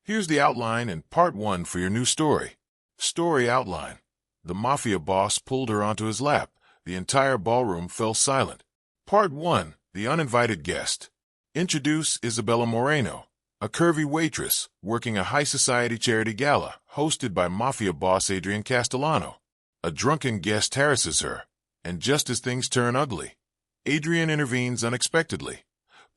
Here's the outline and part 1 for your new story. Story outline. The Mafia boss pulled her onto his lap. The entire ballroom fell silent. Part 1. The uninvited guest. Introduce Isabella Moreno, a curvy waitress working a high society charity gala hosted by Mafia boss Adrian Castellano. A drunken guest harasses her, and just as things turn ugly, Adrian intervenes unexpectedly,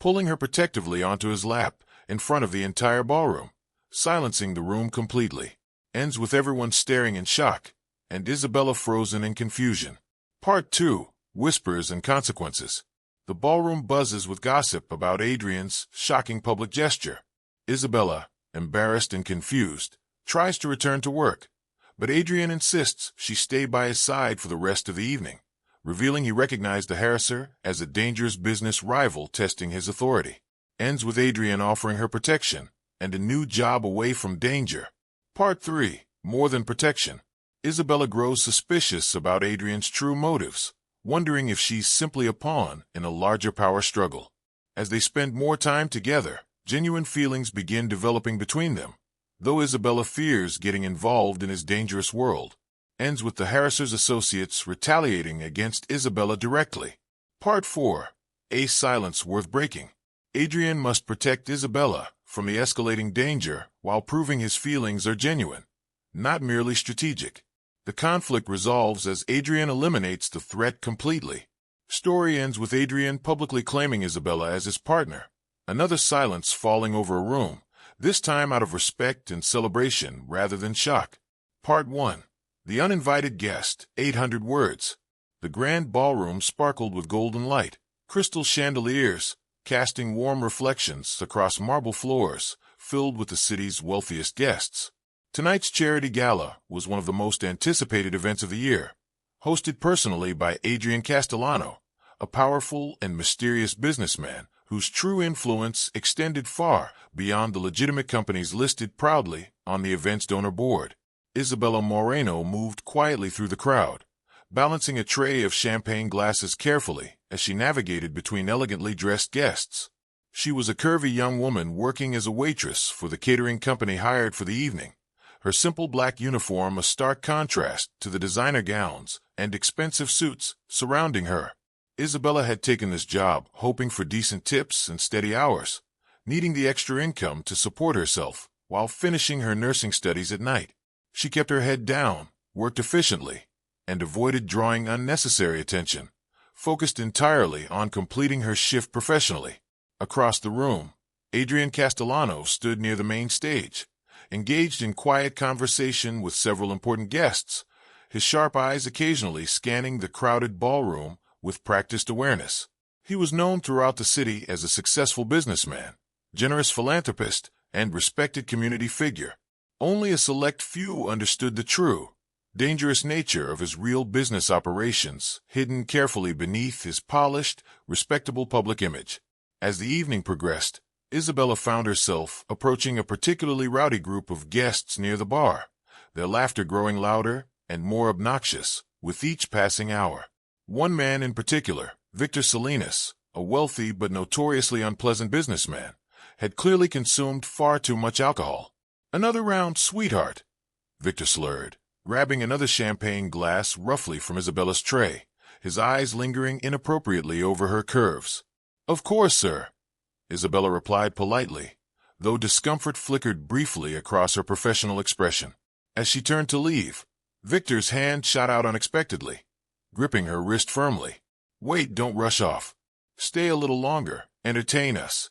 pulling her protectively onto his lap in front of the entire ballroom, silencing the room completely. Ends with everyone staring in shock, and Isabella frozen in confusion. Part 2. Whispers and Consequences. The ballroom buzzes with gossip about Adrian's shocking public gesture. Isabella, embarrassed and confused, tries to return to work, but Adrian insists she stay by his side for the rest of the evening, revealing he recognized the harasser as a dangerous business rival testing his authority. Ends with Adrian offering her protection and a new job away from danger. Part 3. More than protection. Isabella grows suspicious about Adrian's true motives, wondering if she's simply a pawn in a larger power struggle. As they spend more time together, genuine feelings begin developing between them, though Isabella fears getting involved in his dangerous world. Ends with the harasser's associates retaliating against Isabella directly. Part 4. A silence worth breaking. Adrian must protect Isabella from the escalating danger while proving his feelings are genuine, not merely strategic. The conflict resolves as Adrian eliminates the threat completely. Story ends with Adrian publicly claiming Isabella as his partner. Another silence falling over a room, this time out of respect and celebration rather than shock. Part 1. The uninvited guest, 800 words. The grand ballroom sparkled with golden light, crystal chandeliers, casting warm reflections across marble floors filled with the city's wealthiest guests. Tonight's charity gala was one of the most anticipated events of the year, hosted personally by Adrian Castellano, a powerful and mysterious businessman whose true influence extended far beyond the legitimate companies listed proudly on the event's donor board. Isabella Moreno moved quietly through the crowd, balancing a tray of champagne glasses carefully as she navigated between elegantly dressed guests. She was a curvy young woman working as a waitress for the catering company hired for the evening, her simple black uniform a stark contrast to the designer gowns and expensive suits surrounding her. Isabella had taken this job hoping for decent tips and steady hours, needing the extra income to support herself while finishing her nursing studies at night. She kept her head down, worked efficiently, and avoided drawing unnecessary attention, focused entirely on completing her shift professionally. Across the room, Adrian Castellano stood near the main stage, engaged in quiet conversation with several important guests, his sharp eyes occasionally scanning the crowded ballroom with practiced awareness. He was known throughout the city as a successful businessman, generous philanthropist, and respected community figure. Only a select few understood the true, dangerous nature of his real business operations, hidden carefully beneath his polished, respectable public image. As the evening progressed, Isabella found herself approaching a particularly rowdy group of guests near the bar, their laughter growing louder and more obnoxious with each passing hour. One man in particular, Victor Salinas, a wealthy but notoriously unpleasant businessman, had clearly consumed far too much alcohol. "Another round, sweetheart," Victor slurred, grabbing another champagne glass roughly from Isabella's tray, his eyes lingering inappropriately over her curves. "Of course, sir," Isabella replied politely, though discomfort flickered briefly across her professional expression. As she turned to leave, Victor's hand shot out unexpectedly, gripping her wrist firmly. "Wait, don't rush off. Stay a little longer, entertain us."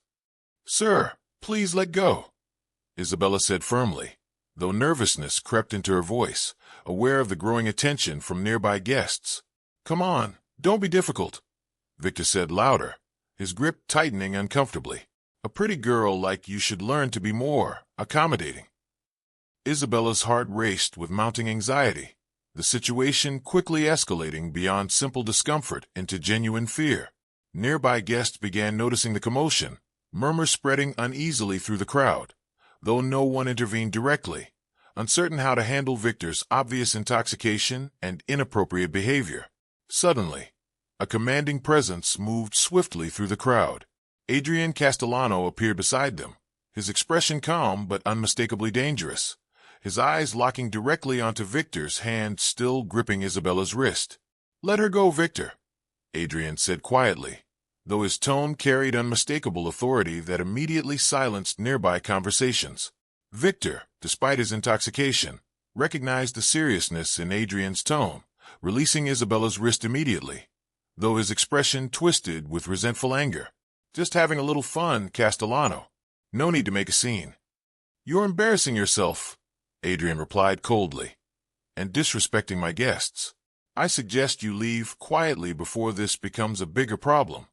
"Sir, please let go," Isabella said firmly, though nervousness crept into her voice, aware of the growing attention from nearby guests. "Come on, don't be difficult," Victor said louder, his grip tightening uncomfortably. "A pretty girl like you should learn to be more accommodating." Isabella's heart raced with mounting anxiety, the situation quickly escalating beyond simple discomfort into genuine fear. Nearby guests began noticing the commotion, murmurs spreading uneasily through the crowd, though no one intervened directly, uncertain how to handle Victor's obvious intoxication and inappropriate behavior. Suddenly, a commanding presence moved swiftly through the crowd. Adrian Castellano appeared beside them, his expression calm but unmistakably dangerous, his eyes locking directly onto Victor's hand still gripping Isabella's wrist. "Let her go, Victor," Adrian said quietly, though his tone carried unmistakable authority that immediately silenced nearby conversations. Victor, despite his intoxication, recognized the seriousness in Adrian's tone, releasing Isabella's wrist immediately, though his expression twisted with resentful anger. "Just having a little fun, Castellano. No need to make a scene." "You're embarrassing yourself," Adrian replied coldly, "and disrespecting my guests. I suggest you leave quietly before this becomes a bigger problem."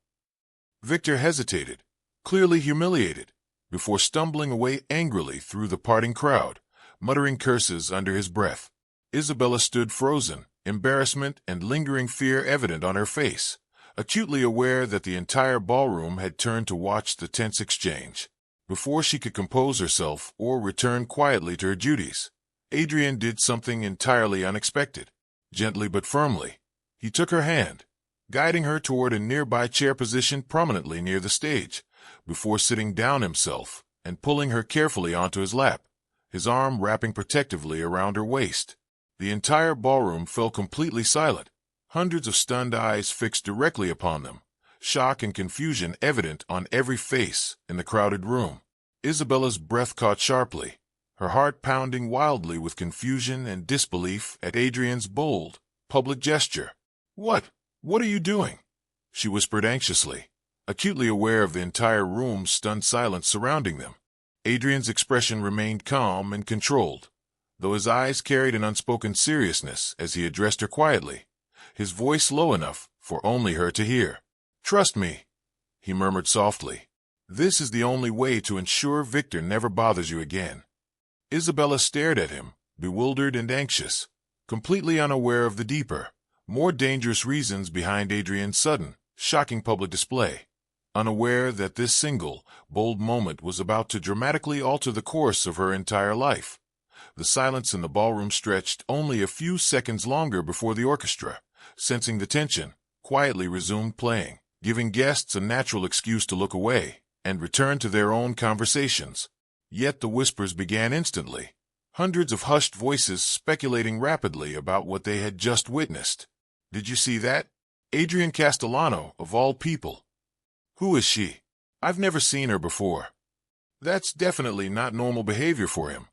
Victor hesitated, clearly humiliated, before stumbling away angrily through the parting crowd, muttering curses under his breath. Isabella stood frozen, embarrassment and lingering fear evident on her face, acutely aware that the entire ballroom had turned to watch the tense exchange. Before she could compose herself or return quietly to her duties, Adrian did something entirely unexpected. Gently but firmly, he took her hand, guiding her toward a nearby chair positioned prominently near the stage, before sitting down himself and pulling her carefully onto his lap, his arm wrapping protectively around her waist. The entire ballroom fell completely silent, hundreds of stunned eyes fixed directly upon them, shock and confusion evident on every face in the crowded room. Isabella's breath caught sharply, her heart pounding wildly with confusion and disbelief at Adrian's bold, public gesture. What are you doing?" she whispered anxiously, acutely aware of the entire room's stunned silence surrounding them. Adrian's expression remained calm and controlled, though his eyes carried an unspoken seriousness as he addressed her quietly, his voice low enough for only her to hear. "Trust me," he murmured softly. "This is the only way to ensure Victor never bothers you again." Isabella stared at him, bewildered and anxious, completely unaware of the deeper, more dangerous reasons behind Adrian's sudden, shocking public display, unaware that this single, bold moment was about to dramatically alter the course of her entire life. The silence in the ballroom stretched only a few seconds longer before the orchestra, sensing the tension, quietly resumed playing, giving guests a natural excuse to look away and return to their own conversations. Yet the whispers began instantly, hundreds of hushed voices speculating rapidly about what they had just witnessed. "Did you see that? Adrian Castellano, of all people. Who is she? I've never seen her before. That's definitely not normal behavior for him."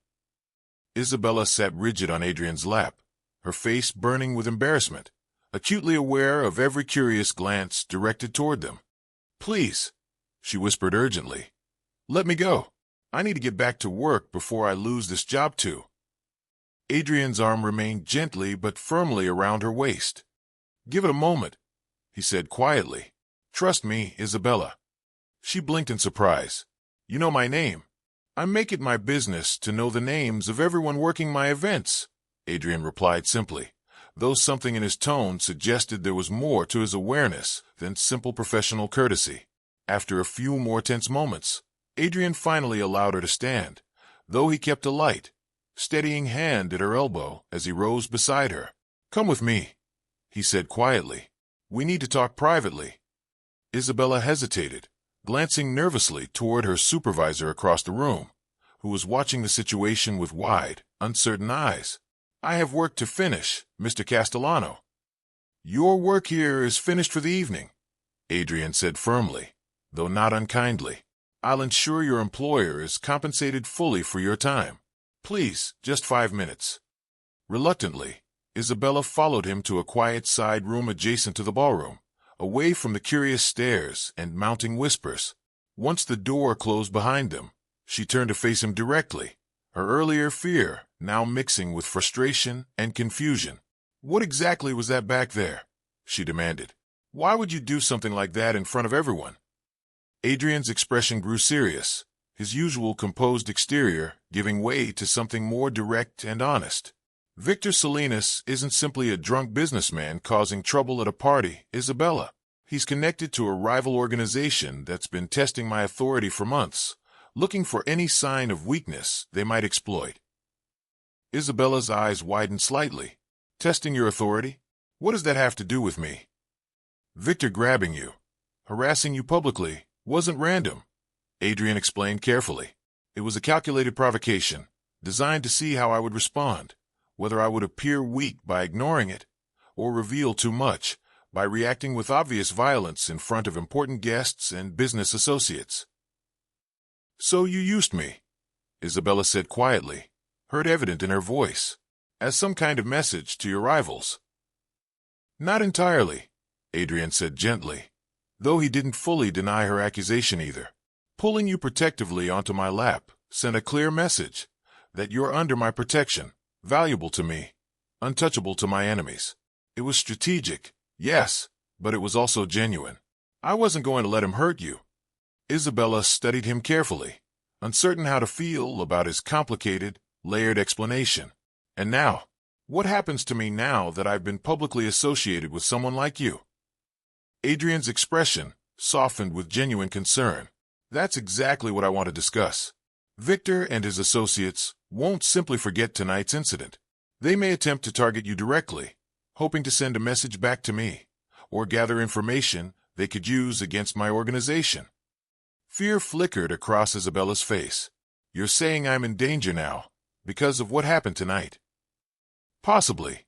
Isabella sat rigid on Adrian's lap, her face burning with embarrassment, acutely aware of every curious glance directed toward them. "Please," she whispered urgently, "let me go. I need to get back to work before I lose this job too." Adrian's arm remained gently but firmly around her waist. "Give it a moment," he said quietly. "Trust me, Isabella." She blinked in surprise. "You know my name. I make it my business to know the names of everyone working my events," Adrian replied simply, though something in his tone suggested there was more to his awareness than simple professional courtesy. After a few more tense moments, Adrian finally allowed her to stand, though he kept a light, steadying hand at her elbow as he rose beside her. "Come with me," he said quietly. "We need to talk privately." Isabella hesitated, glancing nervously toward her supervisor across the room, who was watching the situation with wide, uncertain eyes. "I have work to finish, Mr. Castellano." "Your work here is finished for the evening," Adrian said firmly, though not unkindly. "I'll ensure your employer is compensated fully for your time. Please, just 5 minutes." Reluctantly, Isabella followed him to a quiet side room adjacent to the ballroom, away from the curious stares and mounting whispers. Once the door closed behind them, she turned to face him directly, her earlier fear now mixing with frustration and confusion. "What exactly was that back there?" she demanded. "Why would you do something like that in front of everyone?" Adrian's expression grew serious, his usual composed exterior giving way to something more direct and honest. "Victor Salinas isn't simply a drunk businessman causing trouble at a party, Isabella. He's connected to a rival organization that's been testing my authority for months, looking for any sign of weakness they might exploit." Isabella's eyes widened slightly. "Testing your authority? What does that have to do with me?" "Victor grabbing you, harassing you publicly, wasn't random," Adrian explained carefully. It was a calculated provocation, designed to see how I would respond, whether I would appear weak by ignoring it, or reveal too much by reacting with obvious violence in front of important guests and business associates. "So you used me," Isabella said quietly, hurt evident in her voice, "as some kind of message to your rivals." "Not entirely," Adrian said gently, though he didn't fully deny her accusation either. "Pulling you protectively onto my lap sent a clear message that you're under my protection, valuable to me, untouchable to my enemies. It was strategic, yes, but it was also genuine. I wasn't going to let him hurt you." Isabella studied him carefully, uncertain how to feel about his complicated, layered explanation. "And now, what happens to me now that I've been publicly associated with someone like you?" Adrian's expression softened with genuine concern. "That's exactly what I want to discuss. Victor and his associates won't simply forget tonight's incident. They may attempt to target you directly, hoping to send a message back to me, or gather information they could use against my organization." Fear flickered across Isabella's face. "You're saying I'm in danger now, because of what happened tonight?" "Possibly,"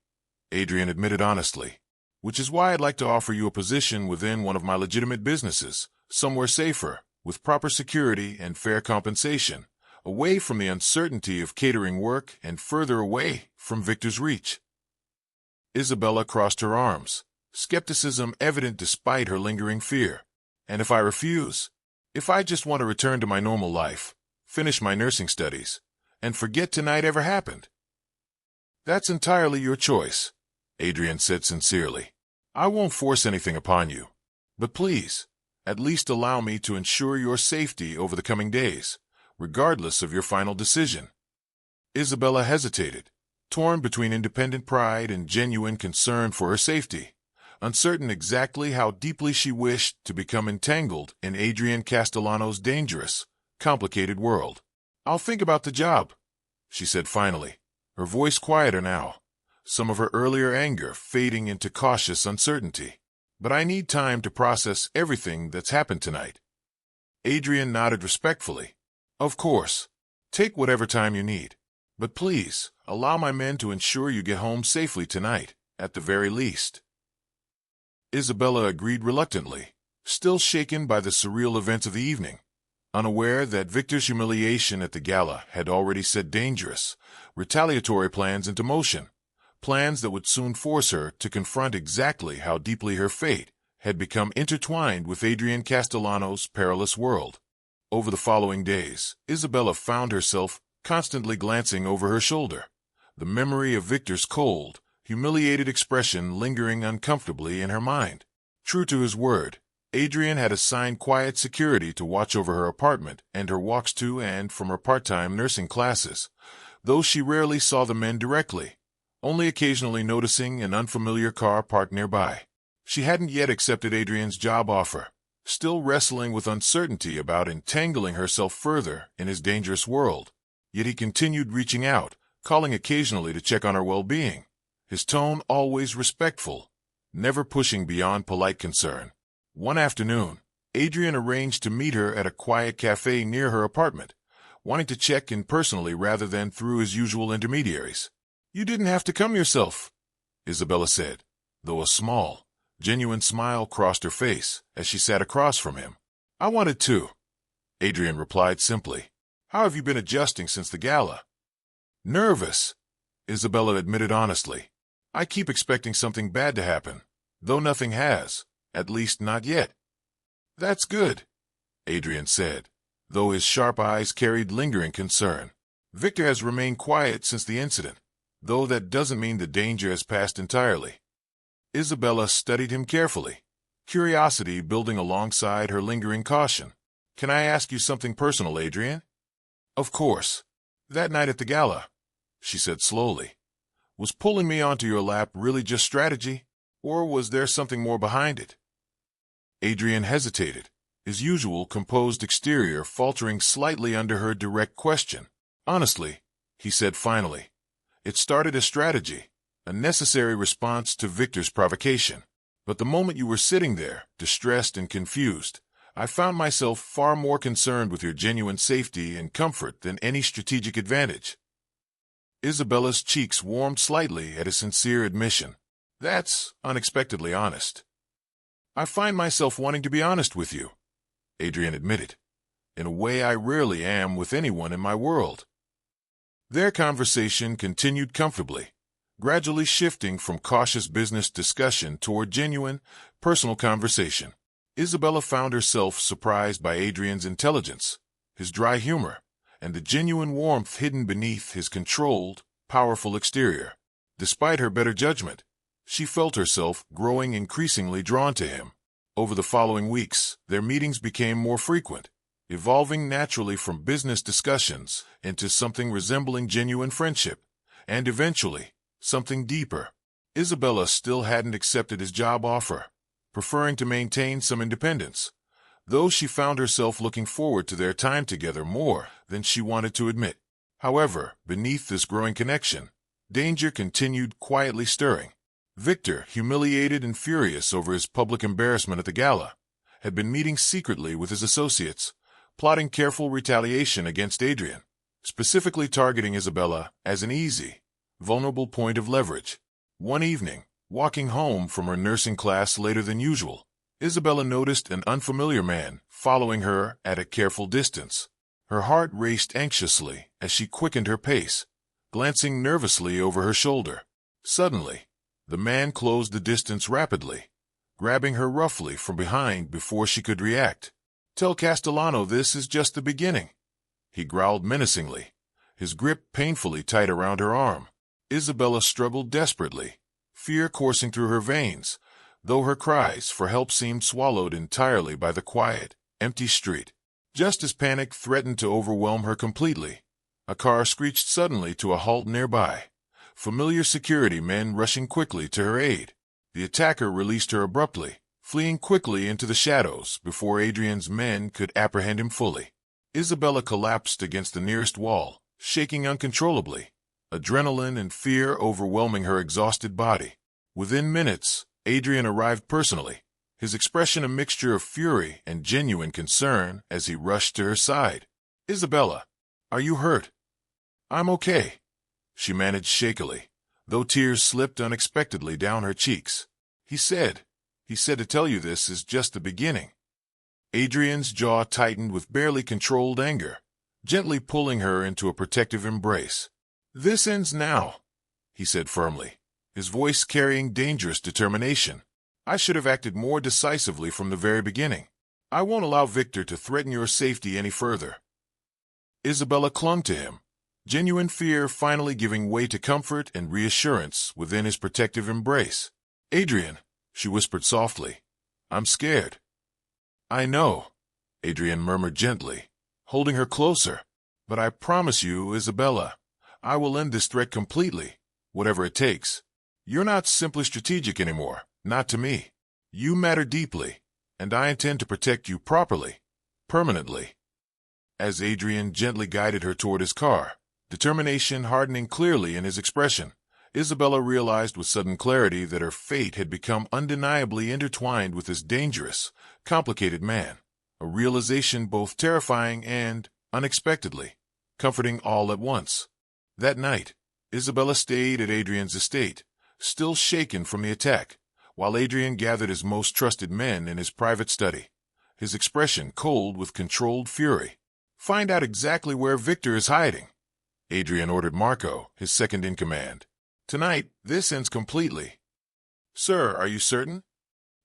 Adrian admitted honestly, "which is why I'd like to offer you a position within one of my legitimate businesses, somewhere safer, with proper security and fair compensation, away from the uncertainty of catering work and further away from Victor's reach." Isabella crossed her arms, skepticism evident despite her lingering fear. "And if I refuse? If I just want to return to my normal life, finish my nursing studies, and forget tonight ever happened?" "That's entirely your choice," Adrian said sincerely. "I won't force anything upon you. But please, at least allow me to ensure your safety over the coming days, regardless of your final decision." Isabella hesitated, torn between independent pride and genuine concern for her safety, uncertain exactly how deeply she wished to become entangled in Adrian Castellano's dangerous, complicated world. "I'll think about the job," she said finally, her voice quieter now, some of her earlier anger fading into cautious uncertainty. "But I need time to process everything that's happened tonight." Adrian nodded respectfully. "Of course. Take whatever time you need. But please, allow my men to ensure you get home safely tonight, at the very least." Isabella agreed reluctantly, still shaken by the surreal events of the evening, unaware that Victor's humiliation at the gala had already set dangerous, retaliatory plans into motion, plans that would soon force her to confront exactly how deeply her fate had become intertwined with Adrian Castellano's perilous world. Over the following days, Isabella found herself constantly glancing over her shoulder, the memory of Victor's cold, humiliated expression lingering uncomfortably in her mind. True to his word, Adrian had assigned quiet security to watch over her apartment and her walks to and from her part-time nursing classes, though she rarely saw the men directly, only occasionally noticing an unfamiliar car parked nearby. She hadn't yet accepted Adrian's job offer, still wrestling with uncertainty about entangling herself further in his dangerous world. Yet he continued reaching out, calling occasionally to check on her well-being, his tone always respectful, never pushing beyond polite concern. One afternoon, Adrian arranged to meet her at a quiet cafe near her apartment, wanting to check in personally rather than through his usual intermediaries. "You didn't have to come yourself," Isabella said, though a small, genuine smile crossed her face as she sat across from him. "I wanted to," Adrian replied simply. "How have you been adjusting since the gala?" "Nervous," Isabella admitted honestly. "I keep expecting something bad to happen, though nothing has, at least not yet." "That's good," Adrian said, though his sharp eyes carried lingering concern. "Victor has remained quiet since the incident, though that doesn't mean the danger has passed entirely." Isabella studied him carefully, curiosity building alongside her lingering caution. "Can I ask you something personal, Adrian?" "Of course. That night at the gala," she said slowly, "was pulling me onto your lap really just strategy, or was there something more behind it?" Adrian hesitated, his usual composed exterior faltering slightly under her direct question. "Honestly," he said finally, "it started as strategy, a necessary response to Victor's provocation. But the moment you were sitting there, distressed and confused, I found myself far more concerned with your genuine safety and comfort than any strategic advantage. Isabella's cheeks warmed slightly at his sincere admission. That's unexpectedly honest. I find myself wanting to be honest with you, Adrian admitted, in a way I rarely am with anyone in my world. Their conversation continued comfortably, gradually shifting from cautious business discussion toward genuine, personal conversation. Isabella found herself surprised by Adrian's intelligence, his dry humor, and the genuine warmth hidden beneath his controlled, powerful exterior. Despite her better judgment, she felt herself growing increasingly drawn to him. Over the following weeks, their meetings became more frequent, evolving naturally from business discussions into something resembling genuine friendship, and eventually, something deeper. Isabella still hadn't accepted his job offer, preferring to maintain some independence, though she found herself looking forward to their time together more than she wanted to admit. However, beneath this growing connection, danger continued quietly stirring. Victor, humiliated and furious over his public embarrassment at the gala, had been meeting secretly with his associates, plotting careful retaliation against Adrian, specifically targeting Isabella as an easy, vulnerable point of leverage. One evening, walking home from her nursing class later than usual, Isabella noticed an unfamiliar man following her at a careful distance. Her heart raced anxiously as she quickened her pace, glancing nervously over her shoulder. Suddenly, the man closed the distance rapidly, grabbing her roughly from behind before she could react. "Tell Castellano this is just the beginning," he growled menacingly, his grip painfully tight around her arm. Isabella struggled desperately, fear coursing through her veins, though her cries for help seemed swallowed entirely by the quiet, empty street. Just as panic threatened to overwhelm her completely, a car screeched suddenly to a halt nearby, familiar security men rushing quickly to her aid. The attacker released her abruptly, fleeing quickly into the shadows before Adrian's men could apprehend him fully. Isabella collapsed against the nearest wall, shaking uncontrollably, adrenaline and fear overwhelming her exhausted body. Within minutes, Adrian arrived personally, his expression a mixture of fury and genuine concern as he rushed to her side. "Isabella, are you hurt?" "I'm okay," she managed shakily, though tears slipped unexpectedly down her cheeks. He said to tell you this is just the beginning." Adrian's jaw tightened with barely controlled anger, gently pulling her into a protective embrace. "This ends now," he said firmly, his voice carrying dangerous determination. "I should have acted more decisively from the very beginning. I won't allow Victor to threaten your safety any further." Isabella clung to him, genuine fear finally giving way to comfort and reassurance within his protective embrace. "Adrian," she whispered softly, "I'm scared." "I know," Adrian murmured gently, holding her closer. "But I promise you, Isabella, I will end this threat completely, whatever it takes. You're not simply strategic anymore, not to me. You matter deeply, and I intend to protect you properly, permanently." As Adrian gently guided her toward his car, determination hardening clearly in his expression, Isabella realized with sudden clarity that her fate had become undeniably intertwined with this dangerous, complicated man, a realization both terrifying and, unexpectedly, comforting all at once. That night, Isabella stayed at Adrian's estate, still shaken from the attack, while Adrian gathered his most trusted men in his private study, his expression cold with controlled fury. "Find out exactly where Victor is hiding," Adrian ordered Marco, his second in command. "Tonight, this ends completely." "Sir, are you certain?"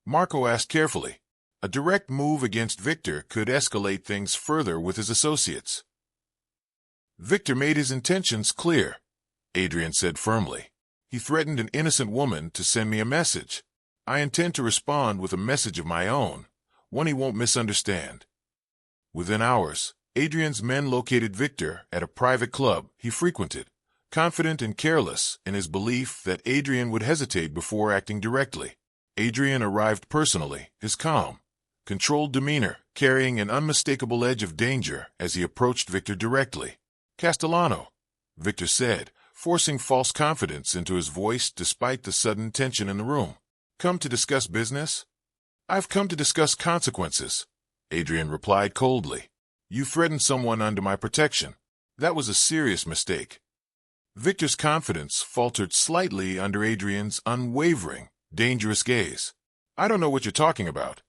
Marco asked carefully. A direct move against Victor could escalate things further with his associates. "Victor made his intentions clear," Adrian said firmly. "He threatened an innocent woman to send me a message. I intend to respond with a message of my own, one he won't misunderstand." Within hours, Adrian's men located Victor at a private club he frequented, confident and careless in his belief that Adrian would hesitate before acting directly. Adrian arrived personally, his calm, controlled demeanor carrying an unmistakable edge of danger as he approached Victor directly. "Castellano," Victor said, forcing false confidence into his voice despite the sudden tension in the room. "Come to discuss business?" "I've come to discuss consequences," Adrian replied coldly. You threatened someone under my protection. That was a serious mistake. Victor's confidence faltered slightly under Adrian's unwavering, dangerous gaze. I don't know what you're talking about.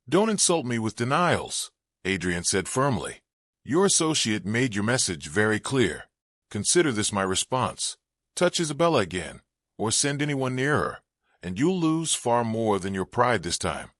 Don't insult me with denials, Adrian said firmly. Your associate made your message very clear. Consider this my response. Touch Isabella again, or send anyone near her, and you'll lose far more than your pride this time.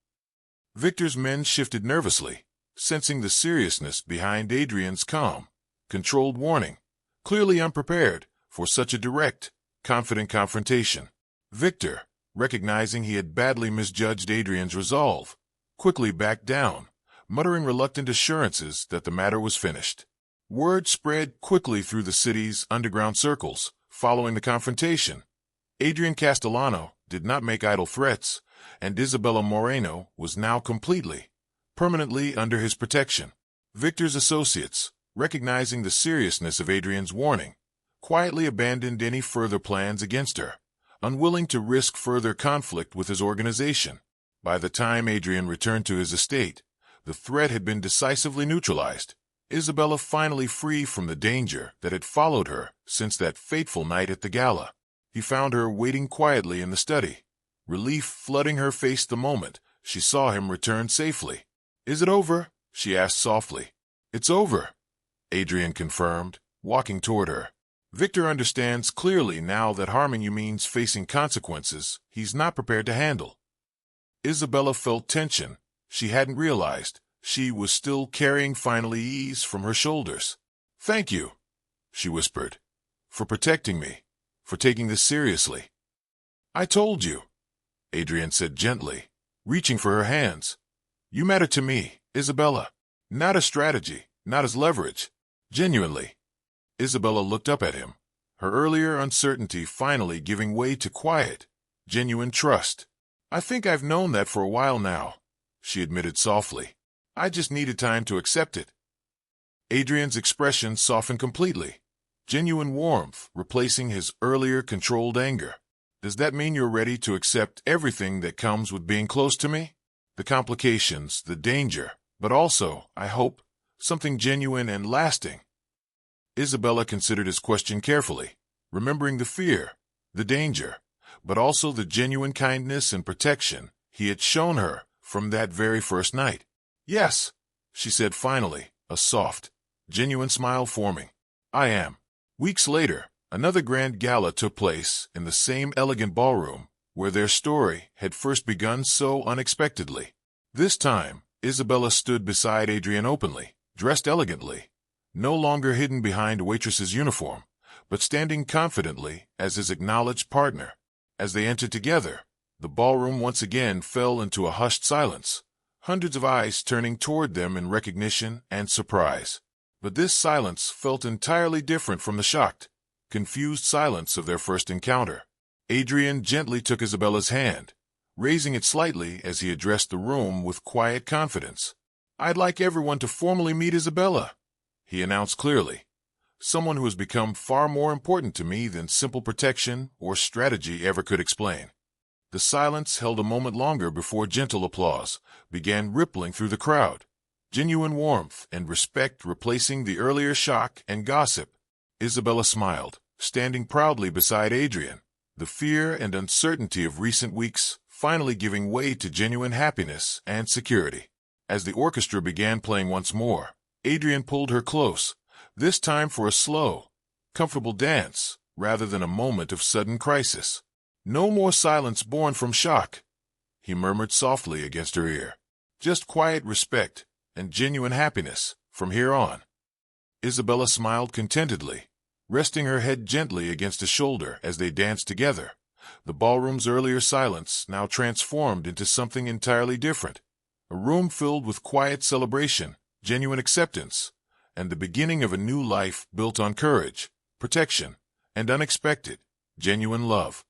Victor's men shifted nervously, sensing the seriousness behind Adrian's calm, controlled warning, clearly unprepared for such a direct, confident confrontation. Victor, recognizing he had badly misjudged Adrian's resolve, quickly backed down, muttering reluctant assurances that the matter was finished. Word spread quickly through the city's underground circles following the confrontation. Adrian Castellano did not make idle threats, and Isabella Moreno was now completely, permanently under his protection. Victor's associates, recognizing the seriousness of Adrian's warning, quietly abandoned any further plans against her, unwilling to risk further conflict with his organization. By the time Adrian returned to his estate, the threat had been decisively neutralized, Isabella finally free from the danger that had followed her since that fateful night at the gala. He found her waiting quietly in the study, relief flooding her face the moment she saw him return safely. Is it over? She asked softly. It's over, Adrian confirmed, walking toward her. Victor understands clearly now that harming you means facing consequences he's not prepared to handle. Isabella felt tension she hadn't realized she was still carrying finally ease from her shoulders. Thank you, she whispered, for protecting me, for taking this seriously. I told you, Adrian said gently, reaching for her hands. You matter to me, Isabella. Not as strategy, not as leverage. Genuinely. Isabella looked up at him, her earlier uncertainty finally giving way to quiet, genuine trust. I think I've known that for a while now, she admitted softly. I just needed time to accept it. Adrian's expression softened completely, genuine warmth replacing his earlier controlled anger. Does that mean you're ready to accept everything that comes with being close to me? The complications, the danger, but also, I hope, something genuine and lasting. Isabella considered his question carefully, remembering the fear, the danger, but also the genuine kindness and protection he had shown her from that very first night. Yes, she said finally, a soft, genuine smile forming. I am. Weeks later, another grand gala took place in the same elegant ballroom where their story had first begun so unexpectedly. This time, Isabella stood beside Adrian openly, dressed elegantly, no longer hidden behind a waitress's uniform, but standing confidently as his acknowledged partner. As they entered together, the ballroom once again fell into a hushed silence, hundreds of eyes turning toward them in recognition and surprise. But this silence felt entirely different from the shocked, confused silence of their first encounter. Adrian gently took Isabella's hand, raising it slightly as he addressed the room with quiet confidence. I'd like everyone to formally meet Isabella, he announced clearly. Someone who has become far more important to me than simple protection or strategy ever could explain. The silence held a moment longer before gentle applause began rippling through the crowd, genuine warmth and respect replacing the earlier shock and gossip. Isabella smiled, standing proudly beside Adrian, the fear and uncertainty of recent weeks finally giving way to genuine happiness and security. As the orchestra began playing once more, Adrian pulled her close, this time for a slow, comfortable dance rather than a moment of sudden crisis. No more silence born from shock, he murmured softly against her ear. Just quiet respect and genuine happiness from here on. Isabella smiled contentedly, resting her head gently against his shoulder as they danced together. The ballroom's earlier silence now transformed into something entirely different, a room filled with quiet celebration, genuine acceptance, and the beginning of a new life built on courage, protection, and unexpected, genuine love.